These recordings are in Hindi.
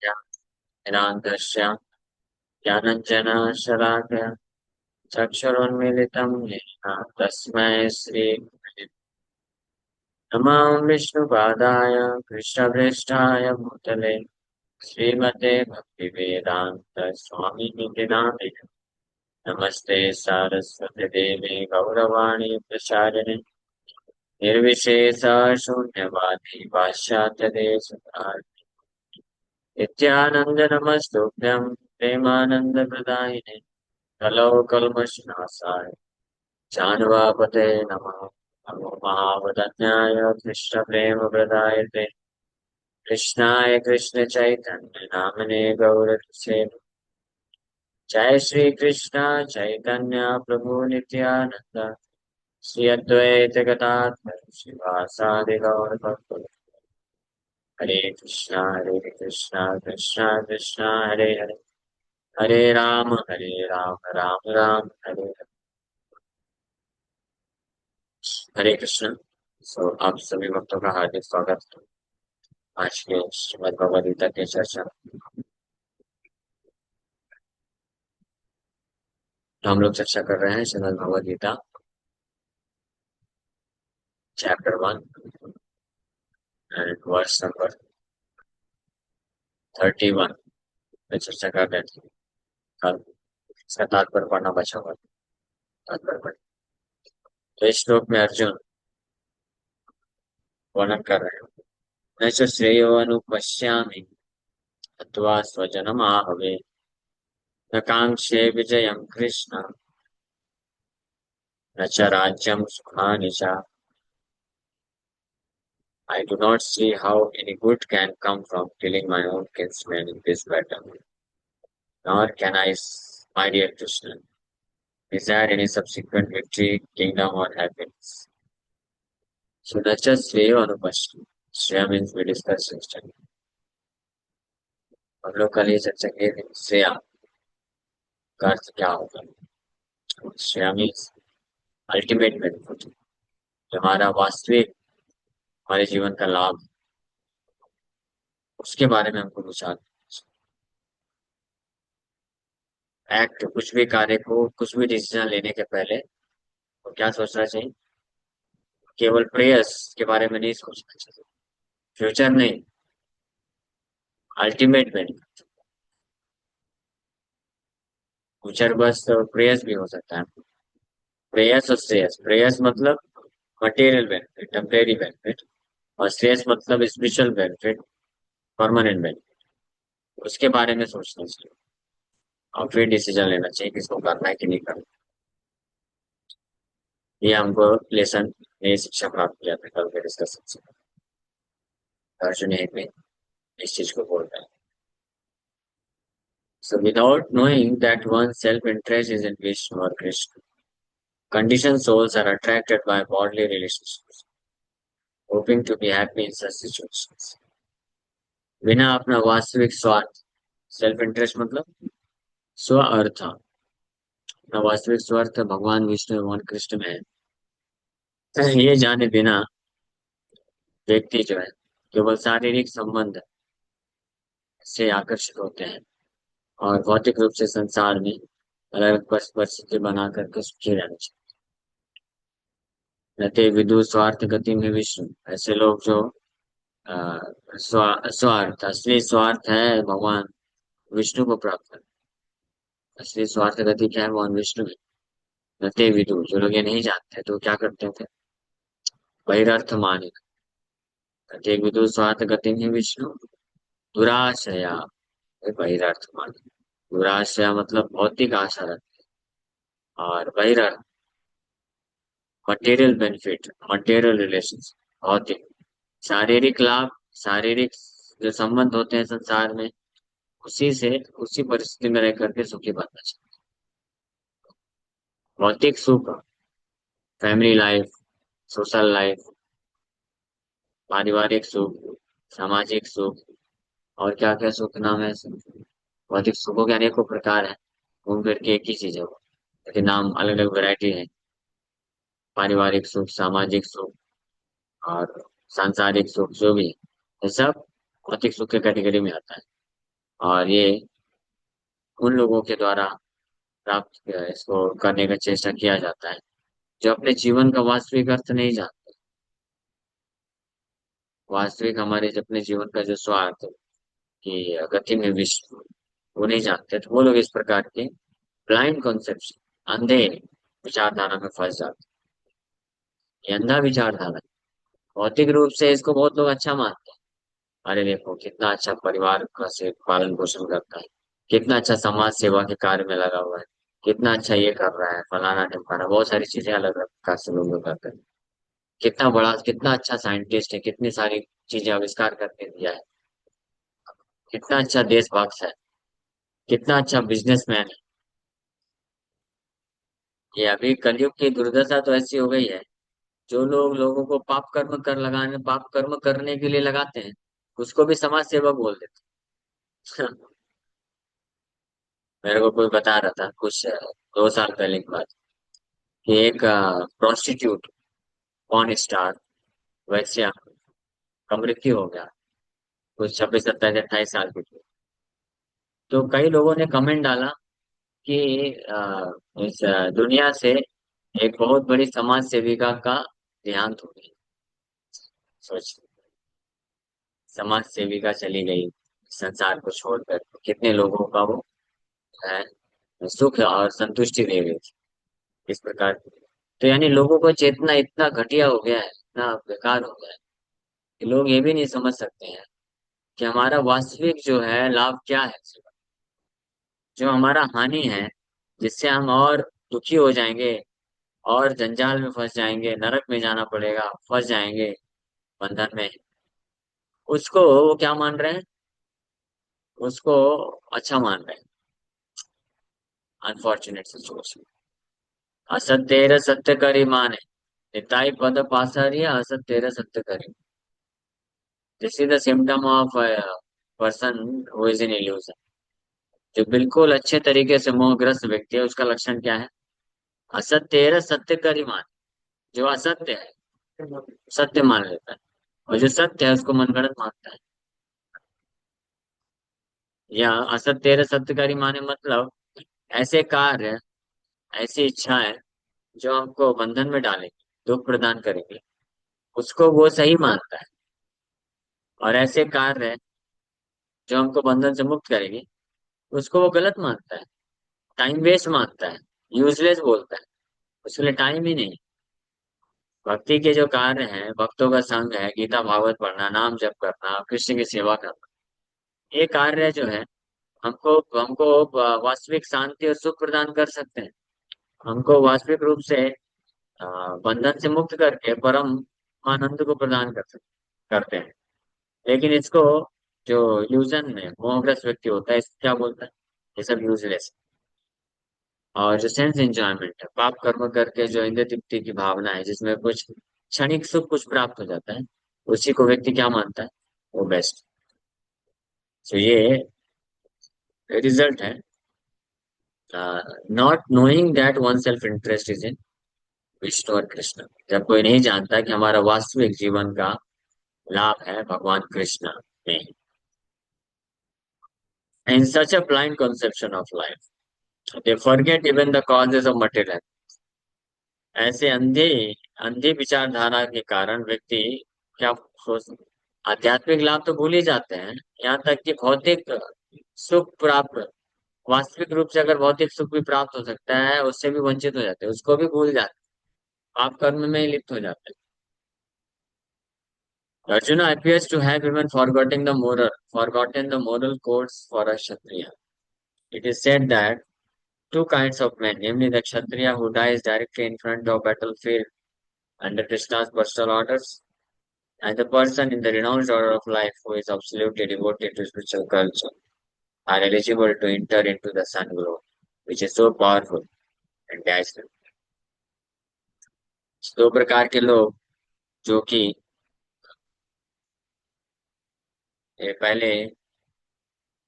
ज्ञानानन्दस्य ज्ञानञ्जनशलाकया चक्षुरुन्मीलितं येन तस्मै नमः विष्णुपादाय कृष्णप्रेष्ठाय भूतले श्रीमते भक्तिवेदान्त स्वामिनिति नामिने नमस्ते सारस्वती देवी गौरवाणी प्रचारिणे निर्विशेष शून्यवादी पाश्चात्यदेशकारिणे नित्यानन्द नमस्तुभ्यं प्रेमानन्दप्रदायिने कलौ कल्मषनाशाय जानवापते नमः नमो महावदन्याय कृष्णप्रेमप्रदायते कृष्णाय कृष्णचैतन्य नामने गौरसे जय श्री कृष्ण चैतन्य प्रभु नित्यानंद श्री अद्वैत गदाधर शिवासादि गौर भक्त हरे कृष्णा कृष्णा कृष्णा हरे हरे हरे राम राम राम हरे हरे हरे कृष्ण। आप सभी भक्तों का हार्दिक स्वागत है आज के श्रीमद् भगवद गीता की चर्चा। तो हम लोग चर्चा कर रहे हैं Shrimad Bhagavad Gita chapter 1 and verse number 31 पे चर्चा कर रहे थे कल। इसका तात्पर्य पढ़ना बचा हुआ था। तात्पर्य पढ़ तो इस श्लोक में अर्जुन वर्णन कर रहे हैं न च श्रेयो अनुपश्यामि अथवा स्वजनम आहवे न कांक्षे विजयम कृष्ण न च राज्यम सुखानि च। I do not see how any good can come from killing my own kinsmen in this battle, nor can I, my dear Krishna, desire any subsequent victory, kingdom, or happiness. So that's just Shreya Anupashti. Shreya means we discussed yesterday. हम लोग कल ये चर्चा किए थे श्रेया का अर्थ क्या होगा। श्रेया मीन्स अल्टीमेट बेनिफिट, जो हमारा वास्तविक हमारे जीवन का लाभ, उसके बारे में हमको विचार एक्ट कुछ भी कार्य को कुछ भी डिसीजन लेने के पहले तो क्या सोचना चाहिए। केवल प्रेयस के बारे में नहीं सोचना चाहिए, फ्यूचर नहीं, अल्टीमेट बेनिफिट। फ्यूचर बस प्रेयस भी हो सकता है। प्रेयस और श्रेयस, प्रेयस मतलब मटेरियल बेनिफिट, टेम्परेरी बेनिफिट, और श्रेयस मतलब स्पिरिचुअल बेनिफिट, परमानेंट बेनिफिट। उसके बारे में सोचना चाहिए और फिर डिसीजन लेना चाहिए किसको करना है कि नहीं करना। ये हमको लेसन में शिक्षा प्राप्त किया था कल के डिस्कशन से। अर्जुन एक में इस चीज को बोल रहा है। So without knowing that one's self-interest is in Vishnu or Krishna, conditioned souls are attracted by bodily relationships, hoping to be happy in such situations. बिना अपना वास्तविक स्वार्थ, सेल्फ इंटरेस्ट मतलब स्व अर्थ, अपना वास्तविक स्वार्थ भगवान विष्णु भगवान कृष्ण में है, तो ये जाने बिना व्यक्ति जो है केवल शारीरिक संबंध से आकर्षित होते हैं और भौतिक रूप से संसार में अलग अलग परिस्थिति बना करके सुखी रहना चाहिए। रहते विदु स्वार्थ गति में विष्णु, ऐसे लोग जो अ, स्वार्थ, असली स्वार्थ है भगवान विष्णु को प्राप्त करना। असली स्वार्थ गति क्या है, भगवान विष्णु में। रहते विदु, जो लोग ये नहीं जानते तो क्या करते थे, बहिरर्थ माने। रहते विदु स्वार्थ गति में विष्णु दुराशया, ये बहिरर्थ माने। दुराशया मतलब भौतिक आशा रखते, और बहिरर्थ मटेरियल बेनिफिट, मटेरियल रिलेशन, भौतिक शारीरिक लाभ, शारीरिक जो संबंध होते हैं संसार में, उसी से उसी परिस्थिति में रह करके सुखी बनना चाहिए। भौतिक सुख, फैमिली लाइफ, सोशल लाइफ, पारिवारिक सुख, सामाजिक सुख, और क्या क्या सुख नाम है ऐसे। भौतिक सुखों के अनेकों प्रकार है, घूम फिर के एक ही चीज है वो, लेकिन नाम अलग अलग वैरायटी है। पारिवारिक सुख, सामाजिक सुख, और सांसारिक सुख, जो भी है ये सब भौतिक सुख के कैटेगरी में आता है। और ये उन लोगों के द्वारा प्राप्त इसको करने का चेष्टा किया जाता है जो अपने जीवन का वास्तविक अर्थ नहीं जानते। वास्तविक हमारे अपने जीवन का जो स्वार्थ की गति में विश्व वो नहीं जानते, तो वो लोग इस प्रकार के ब्लाइंड कॉन्सेप्ट, अंधे विचारधारा में फंस जाते हैं। ये अंधा विचारधारा है। भौतिक रूप से इसको बहुत लोग अच्छा मानते हैं। अरे देखो कितना अच्छा परिवार का से पालन पोषण करता है, कितना अच्छा समाज सेवा के कार्य में लगा हुआ है, कितना अच्छा ये कर रहा है, फलाना ढिमकाना, बहुत सारी चीजें अलग अलग प्रकार से लोग करते हैं। कितना बड़ा कितना अच्छा साइंटिस्ट है, कितनी सारी चीजें आविष्कार करके दिया है, कितना अच्छा देशभक्त है, कितना अच्छा बिजनेसमैन है। ये अभी कलयुग की दुर्दशा तो ऐसी हो गई है, जो लोग लोगों को पाप कर्म करने के लिए लगाते हैं, उसको भी समाज सेवक बोल देते हैं। मेरे को कोई बता रहा था कुछ 2 साल पहले की बात, कि एक प्रोस्टिट्यूट पॉर्न स्टार वैश्या का मृत्यु हो गया, कुछ 26 27 28 साल की थी। तो कई लोगों ने कमेंट डाला कि इस दुनिया से एक बहुत बड़ी समाज सेविका का देहांत हो गई। सोच, समाज सेविका चली गई संसार को छोड़कर, कितने लोगों का वो है सुख और संतुष्टि दे गई थी इस प्रकार। तो यानी लोगों को चेतना इतना घटिया हो गया है, इतना बेकार हो गया है कि लोग ये भी नहीं समझ सकते हैं कि हमारा वास्तविक जो है लाभ क्या है, जो हमारा हानि है, जिससे हम और दुखी हो जाएंगे और जंजाल में फंस जाएंगे, नरक में जाना पड़ेगा, फंस जाएंगे बंधन में। उसको वो क्या मान रहे हैं, उसको अच्छा मान रहे हैं। Unfortunate situation. असत्य सत्य करी माने, निताई पद पासारिया असत्य सत्य करी। This is the symptom of person who is in illusion. जो बिल्कुल अच्छे तरीके से मोहग्रस्त व्यक्ति है, उसका लक्षण क्या है? असत्य सत्य करी मान। जो असत्य है सत्य मान लेता है, और जो सत्य है उसको मनगढ़ंत मानता है। या असत्य सत्यकारी माने मतलब ऐसे कार्य, ऐसी इच्छाएं जो हमको बंधन में डालेंगे, दुख प्रदान करेंगे, उसको वो सही मानता है। और ऐसे कार्य जो हमको बंधन से मुक्त करेंगे, उसको वो गलत मानता है, टाइम वेस्ट मानता है, यूजलेस बोलता है, उसके लिए टाइम ही नहीं। भक्ति के जो कार्य हैं, भक्तों का संग है, गीता भागवत पढ़ना, नाम जप करना, कृष्ण की सेवा करना, ये कार्य जो है हमको हमको वास्तविक शांति और सुख प्रदान कर सकते हैं। हमको वास्तविक रूप से बंधन से मुक्त करके परम आनंद को प्रदान करते हैं। लेकिन इसको जो यूजन में मोहग्रस्त व्यक्ति होता है, इसको क्या बोलता है? ये सब यूजलेस। और जो सेंस एंजॉयमेंट है, पाप कर्म करके जो इंद्रिय तृप्ति की भावना है, जिसमें कुछ क्षणिक सुख कुछ प्राप्त हो जाता है, उसी को व्यक्ति क्या मानता है? वो बेस्ट। तो ये रिजल्ट है not knowing that one self interest is in Vishnu और कृष्ण। जब कोई नहीं जानता कि हमारा वास्तविक जीवन का लाभ है भगवान कृष्ण में। In such a blind conception of life, they forget even the causes of material. ऐसे अंधे अंधी विचारधारा के कारण व्यक्ति क्या सोच, आध्यात्मिक लाभ तो भूल ही जाते हैं, यहाँ तक कि भौतिक सुख प्राप्त, वास्तविक रूप से अगर भौतिक सुख भी प्राप्त हो सकता है, उससे भी वंचित हो जाते हैं, उसको भी भूल जाते हैं, पाप कर्म में ही लिप्त हो जाते हैं। Arjuna appears to have even forgotten the moral codes for a Kshatriya. It is said that two kinds of men, namely the Kshatriya who dies directly in front of battlefield under Krishna's personal orders, and the person in the renounced order of life who is absolutely devoted to spiritual culture, are eligible to enter into the sun glow, which is so powerful and dazzling. दो प्रकार के लोग, जो कि पहले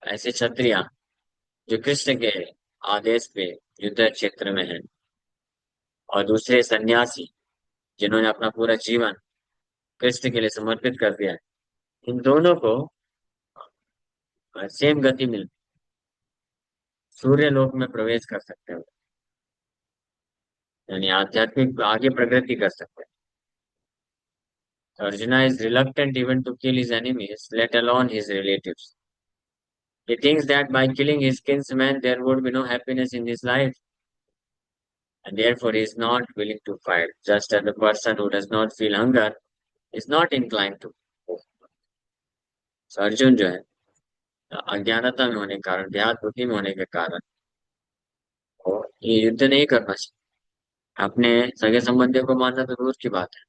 ऐसे क्षत्रिय जो कृष्ण के आदेश पे युद्ध क्षेत्र में है, और दूसरे सन्यासी जिन्होंने अपना पूरा जीवन कृष्ण के लिए समर्पित कर दिया है। इन दोनों को सेम गति मिल, सूर्य लोक में प्रवेश कर सकते हो, यानी आध्यात्मिक आगे प्रगति कर सकते हैं। Arjuna is reluctant even to kill his enemies, let alone his relatives. He thinks that by killing his kinsman there would be no happiness in his life, and therefore he is not willing to fight, just as the person who does not feel hunger is not inclined to. So Arjun जो है, अज्ञानता में होने के कारण, देहात बुद्धि में होने के कारण वो ये युद्ध नहीं करना चाहिए। अपने सगे संबंधियों को मारना तो दूर की बात है,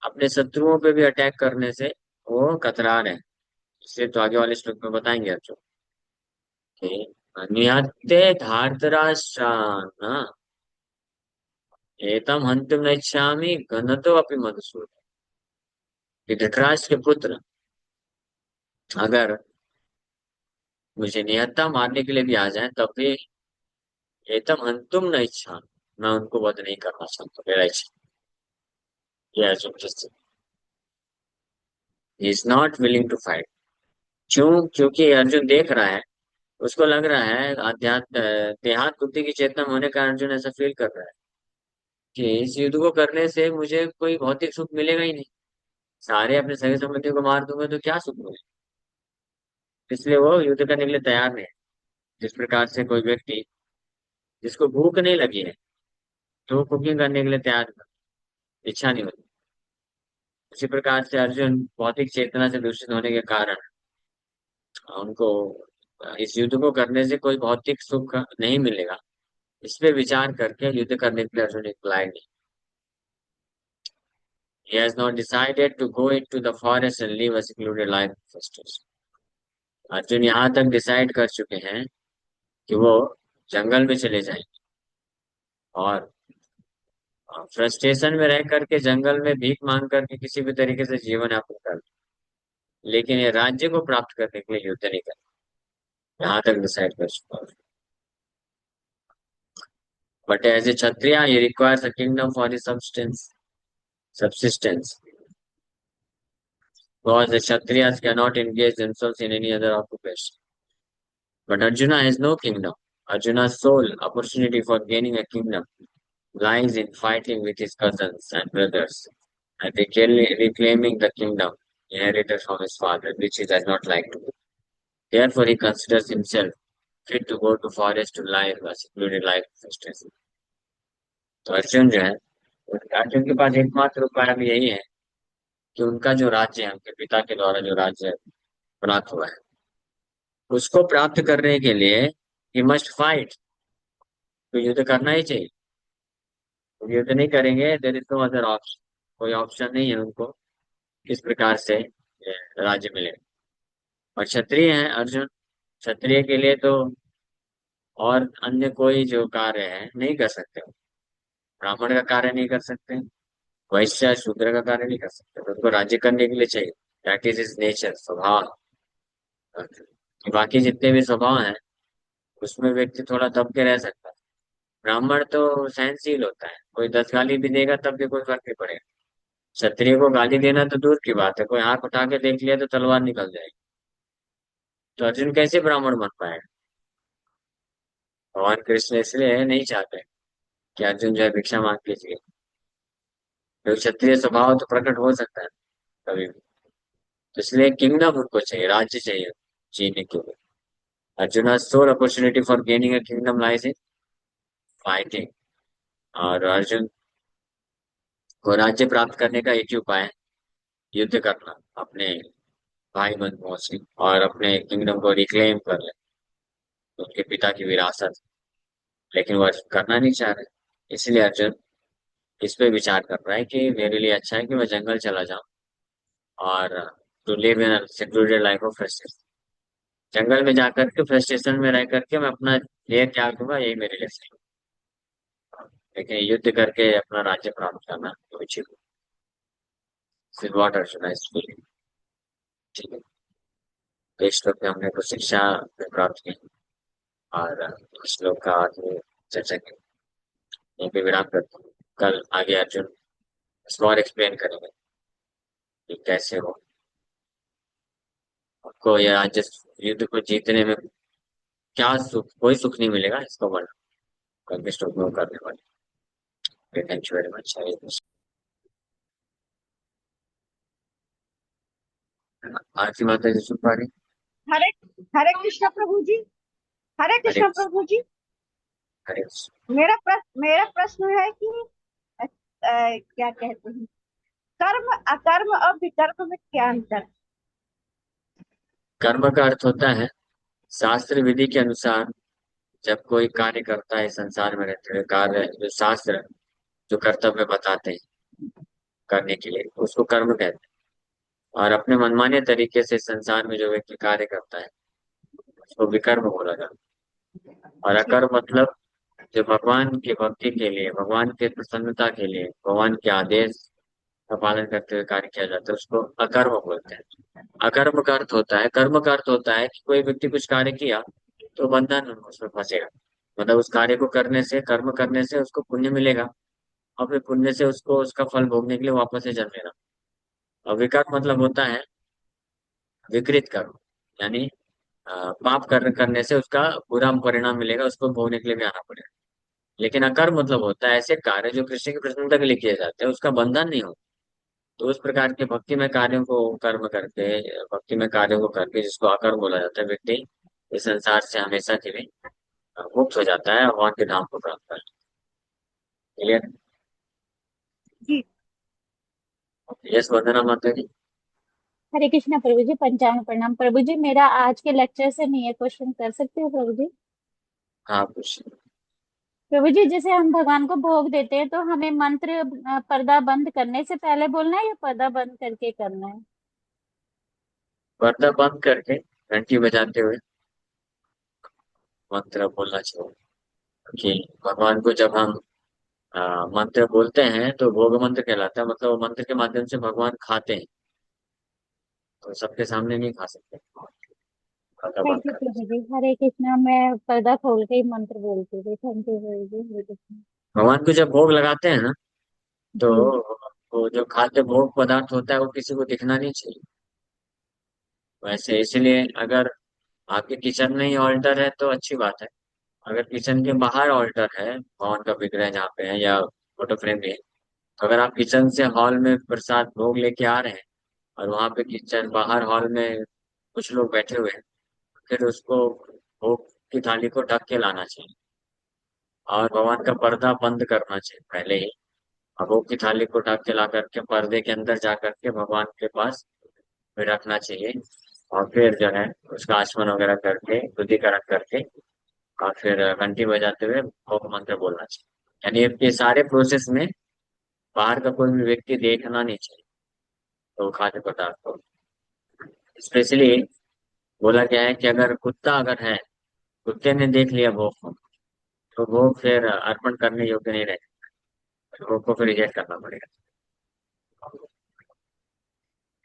अपने शत्रुओं पे भी अटैक करने से वो कतरा रहे हैं। इसलिए तो आगे वाले श्लोक में बताएंगे अर्जुन कि निहत्ते धार्तराष्ट्रान् एतम हन्तुम न इच्छामि घनतो अपि मधुसूदन। कि धृतराष्ट्र के पुत्र अगर मुझे निहत्ता मारने के लिए भी आ जाए तब भी एतम हन्तुम न इच्छा, मैं उनको वध नहीं करना चाहता, मेरा इच्छा ये Arjun is not willing to fight. क्यों? क्योंकि अर्जुन देख रहा है, उसको लग रहा है अध्यात्म देहात बुद्धि की चेतना में होने का अर्जुन ऐसा फील कर रहा है कि इस युद्ध को करने से मुझे कोई भौतिक सुख मिलेगा ही नहीं, सारे अपने सगे संबंधियों को मार दूंगा तो क्या सुख मिलेगा। इसलिए वो युद्ध करने के लिए तैयार नहीं है। जिस प्रकार से कोई व्यक्ति जिसको भूख नहीं लगी है तो वो कुकिंग करने के लिए तैयार नहीं, इच्छा नहीं होती। उसी प्रकार से अर्जुन भौतिक चेतना से दूषित होने के कारण उनको इस युद्ध को करने से कोई भौतिक सुख नहीं मिलेगा, इस पे विचार करके युद्ध करने के लिए अर्जुन इंक्लाइंड नहीं। He has not decided to go into the forest and live a secluded life of frustration. Arjun यहाँ तक डिसाइड कर चुके हैं कि वो जंगल में चले जाएंगे और फ्रस्ट्रेशन में रह करके जंगल में भीख मांग करके किसी भी तरीके से जीवन यापन कर, लेकिन ये राज्य को प्राप्त करने के लिए युद्ध नहीं करना, यहाँ तक डिसाइड कर चुका हूँ। But as a Kshatriya he requires a kingdom for his subsistence, because the kshatriyas cannot engage themselves in any other occupation. But Arjuna has no kingdom. Arjuna's sole opportunity for gaining a kingdom lies in fighting with his cousins and brothers and reclaiming the kingdom inherited from his father, which he does not like to do. Therefore, he considers himself fit to go to forest to live a secluded life of frustration. तो अर्जुन जो है, अर्जुन के पास एकमात्र उपाय भी यही है कि उनका जो राज्य है, उनके पिता के द्वारा जो राज्य प्राप्त हुआ है, उसको प्राप्त करने के लिए ही मस्ट फाइट, तो युद्ध करना ही चाहिए। तो युद्ध नहीं करेंगे there is no other option, कोई ऑप्शन नहीं है उनको किस प्रकार से राज्य मिलेगा। और क्षत्रिय है अर्जुन, क्षत्रिय के लिए तो और अन्य कोई जो कार्य है नहीं कर सकते, ब्राह्मण का कार्य नहीं कर सकते, वैश्य शूद्र का कार्य नहीं कर सकते, तो उनको राज्य करने के लिए चाहिए। दैट इज इज नेचर, स्वभाव। बाकी जितने भी स्वभाव हैं उसमें व्यक्ति थोड़ा दब के रह सकता है। ब्राह्मण तो सहनशील होता है, कोई 10 गाली भी देगा तब भी कोई फर्क नहीं पड़ेगा। क्षत्रिय को गाली देना तो दूर की बात है, कोई आंख उठा के देख लिया तो तलवार निकल जाएगी। तो अर्जुन कैसे ब्राह्मण बन पाएगा? भगवान कृष्ण इसलिए नहीं चाहते कि अर्जुन जो है भिक्षा मांग लीजिए, तो क्षत्रिय स्वभाव तो प्रकट हो सकता है कभी भी। तो इसलिए किंगडम उनको चाहिए, राज्य चाहिए जीने के लिए। Arjun soul opportunity for gaining a kingdom lies in fighting. और अर्जुन को राज्य प्राप्त करने का एक ही उपाय है, युद्ध करना अपने भाई बंधुओं से और अपने किंगडम को रिक्लेम कर ले, उनके पिता की विरासत। लेकिन वो अर्जुन करना नहीं चाह रहे, इसलिए अर्जुन इस पे विचार कर रहा है कि मेरे लिए अच्छा है कि मैं जंगल चला जाऊं और to live in secluded life of frustration, जंगल में जाकर के फ्रस्ट्रेशन में रह करके मैं अपना देह त्याग दूंगा, यही मेरे लिए सही है। लेकिन युद्ध करके अपना राज्य प्राप्त करना तो उचित है। This is what Arjuna is feeling। ठीक है, तो इस श्लोक में हमने कुछ शिक्षा प्राप्त की और इस श्लोक का आगे चर्चा की, यहीं पे विराम करते हैं। कल आगे अर्जुन इसको और एक्सप्लेन करेंगे कि कैसे हो आपको या जिस युद्ध को जीतने में क्या सुख, कोई सुख नहीं मिलेगा इसको वर्णन करके श्लोक में वो करने वाले। Thank you very much. आरती माता जी सुन पा रही? हरे हरे कृष्ण प्रभु जी। हरे हरे कृष्ण कृष्ण। प्रभु जी। हरे कृष्ण। मेरा प्रश्न है कि क्या कहते हैं, कर्म अकर्म और विकर्म में क्या अंतर है? कर्म का अर्थ होता है शास्त्र विधि के अनुसार जब कोई कार्य करता है संसार में रहते हुए, कार्य जो शास्त्र जो कर्तव्य बताते हैं करने के लिए उसको कर्म कहते हैं। और अपने मनमाने तरीके से संसार में जो व्यक्ति कार्य करता है उसको विकर्म बोला जाता है। और ठीक। अकर्म मतलब जो भगवान की भक्ति के लिए, भगवान के प्रसन्नता के लिए, भगवान के आदेश का पालन करते हुए कार्य किया जाता है उसको अकर्म बोलते हैं। अकर्म का अर्थ होता है, कर्म का अर्थ होता है कि कोई व्यक्ति कुछ कार्य किया तो बंधन उसमें फंसेगा। मतलब उस कार्य को करने से, कर्म करने से उसको पुण्य मिलेगा और फिर पुण्य से उसको उसका फल भोगने के लिए वापस से जन्मेगा। और विकर्म मतलब होता है विकृत कर्म, यानी पाप करने से उसका बुरा परिणाम मिलेगा, उसको भोगने के लिए भी आना पड़ेगा। लेकिन अकर्म मतलब होता है ऐसे कार्य जो कृष्ण की प्रसन्नता के लिए किए जाते हैं, उसका बंधन नहीं हो। तो उस प्रकार के भक्ति में कार्यों को कर्म करके, भक्ति में कार्यों को करके जिसको अकर्म बोला जाता है, व्यक्ति इस संसार से हमेशा के लिए मुक्त हो जाता है और भगवान के धाम को प्राप्त करता है। क्लियर? जी। यस वंदना माता जी। हरे कृष्णा प्रभु जी, पंचांग प्रणाम प्रभु जी। मेरा आज के लेक्चर से नहीं है, क्वेश्चन कर सकते हो प्रभु जी? हाँ कुछ। प्रभु जी, जैसे हम भगवान को भोग देते हैं तो हमें मंत्र पर्दा बंद करने से पहले बोलना है या पर्दा बंद करके करना है? पर्दा बंद करके घंटी बजाते हुए मंत्र बोलना चाहिए। कि भगवान को जब हम मंत्र बोलते हैं तो भोग मंत्र कहलाता है, मतलब वो मंत्र के माध्यम से भगवान खाते हैं, तो सबके सामने नहीं खा सकते। पर्दा थैंक बंद यू कर। प्रभु जी। हरे कृष्णा। मैं पर्दा खोल के ही मंत्र बोलती थी। थैंक यू प्रभु जी। हरे कृष्णा। भगवान को जब भोग लगाते हैं ना, तो जी। वो जो खाद्य भोग पदार्थ होता है वो किसी को दिखना नहीं चाहिए। वैसे इसलिए अगर आपके किचन में ही ऑल्टर है तो अच्छी बात है। अगर किचन के बाहर ऑल्टर है, भगवान का विग्रह जहाँ पे है या फोटो फ्रेम भी है, तो अगर आप किचन से हॉल में प्रसाद भोग लेके आ रहे हैं और वहां पे किचन बाहर हॉल में कुछ लोग बैठे हुए हैं, फिर उसको भोग की थाली को ढक के लाना चाहिए और भगवान का पर्दा बंद करना चाहिए पहले ही। और भोग की थाली को ढक के ला करके पर्दे के अंदर जा करके भगवान के पास फिर रखना चाहिए। और फिर जो है उसका आचमन वगैरह करके शुद्धिकरण करके और फिर घंटी बजाते हुए भोग मंत्र बोलना चाहिए। यानी ये सारे प्रोसेस में बाहर का कोई भी व्यक्ति देखना नहीं चाहिए तो खाद्य पदार्थ को। स्पेशली बोला गया है कि अगर कुत्ता अगर है, कुत्ते ने देख लिया भोग को, तो भोग फिर अर्पण करने योग्य नहीं रहे, भोग को फिर रिजेक्ट करना पड़ेगा।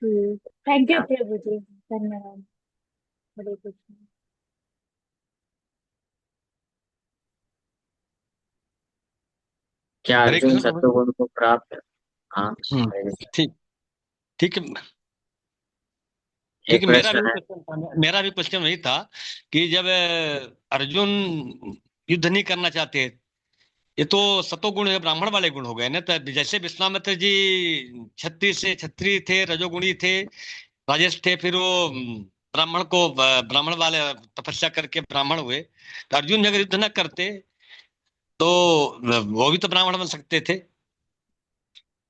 थैंक यू क्या प्रभु जी। धन्यवाद। हरे कृष्ण। क्या हरे अर्जुन कृष्ण प्रभु जी। सत्वगुण को प्राप्त है? हाँ। हम्म, ठीक। ठीक है। ठीक एक है, प्रश्न है। मेरा भी क्वेश्चन वही था कि जब अर्जुन युद्ध नहीं करना चाहते, ये तो सतोगुण है, ब्राह्मण वाले गुण हो गए ना। तो जैसे विश्वामित्र जी क्षत्रिय थे, रजोगुणी थे, राजेश थे, फिर वो ब्राह्मण को ब्राह्मण वाले तपस्या करके ब्राह्मण हुए। तो अर्जुन भी अगर युद्ध न करते तो वो भी तो ब्राह्मण बन सकते थे।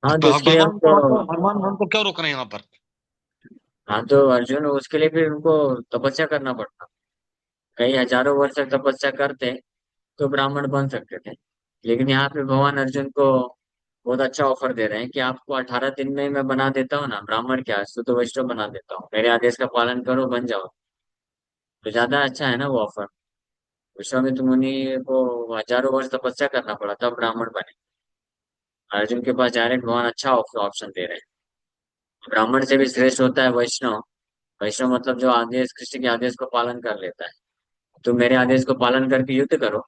हाँ तो उसके लिए भगवान को वहां हमको, पर भगवान हमको क्यों रोक रहे हैं वहां पर? हाँ तो अर्जुन उसके लिए भी उनको तपस्या करना पड़ता। कई हजारों वर्ष तक तपस्या करते तो ब्राह्मण बन सकते थे। लेकिन यहाँ पे भगवान अर्जुन को बहुत अच्छा ऑफर दे रहे हैं कि आपको 18 दिन में मैं बना देता हूँ ना, ब्राह्मण क्या शुद्ध वैष्णव बना देता हूँ, मेरे आदेश का पालन करो बन जाओ। तो ज्यादा अच्छा है ना वो ऑफर। विश्वामित्र मुनि को हजारों वर्ष तपस्या करना पड़ा तब ब्राह्मण बने। अर्जुन के पास डायरेक्ट भगवान अच्छा ऑप्शन दे रहे हैं। ब्राह्मण से भी श्रेष्ठ होता है वैष्णव। वैष्णव मतलब जो आदेश, कृष्ण के आदेश को पालन कर लेता है। तो मेरे आदेश को पालन करके युद्ध करो,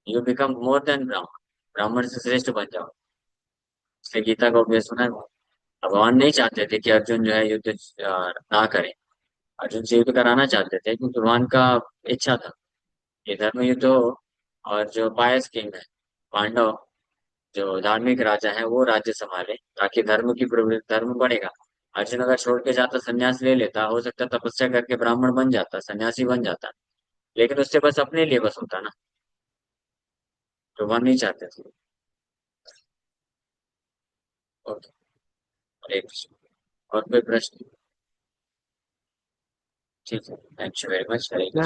यू बिकम मोर देन ब्राह्मण, ब्राह्मण से श्रेष्ठ बन जाओ। इसलिए गीता का उपदेश सुना है। भगवान नहीं चाहते थे कि अर्जुन जो है युद्ध ना करे। अर्जुन से युद्ध कराना चाहते थे क्योंकि भगवान का इच्छा था ये धर्म युद्ध हो और जो पायस किंग है पांडव जो धार्मिक राजा है वो राज्य संभाले ताकि धर्म की प्रवृत्ति धर्म बढ़ेगा। अर्जुन अगर छोड़ के जाता संन्यास ले लेता हो सकता तपस्या करके ब्राह्मण बन जाता सन्यासी बन जाता लेकिन उससे बस अपने लिए बस होता ना तो वह नहीं चाहते थे। ओके। हरे कृष्ण। और कोई प्रश्न? ठीक है thank you very much Hare Krishna.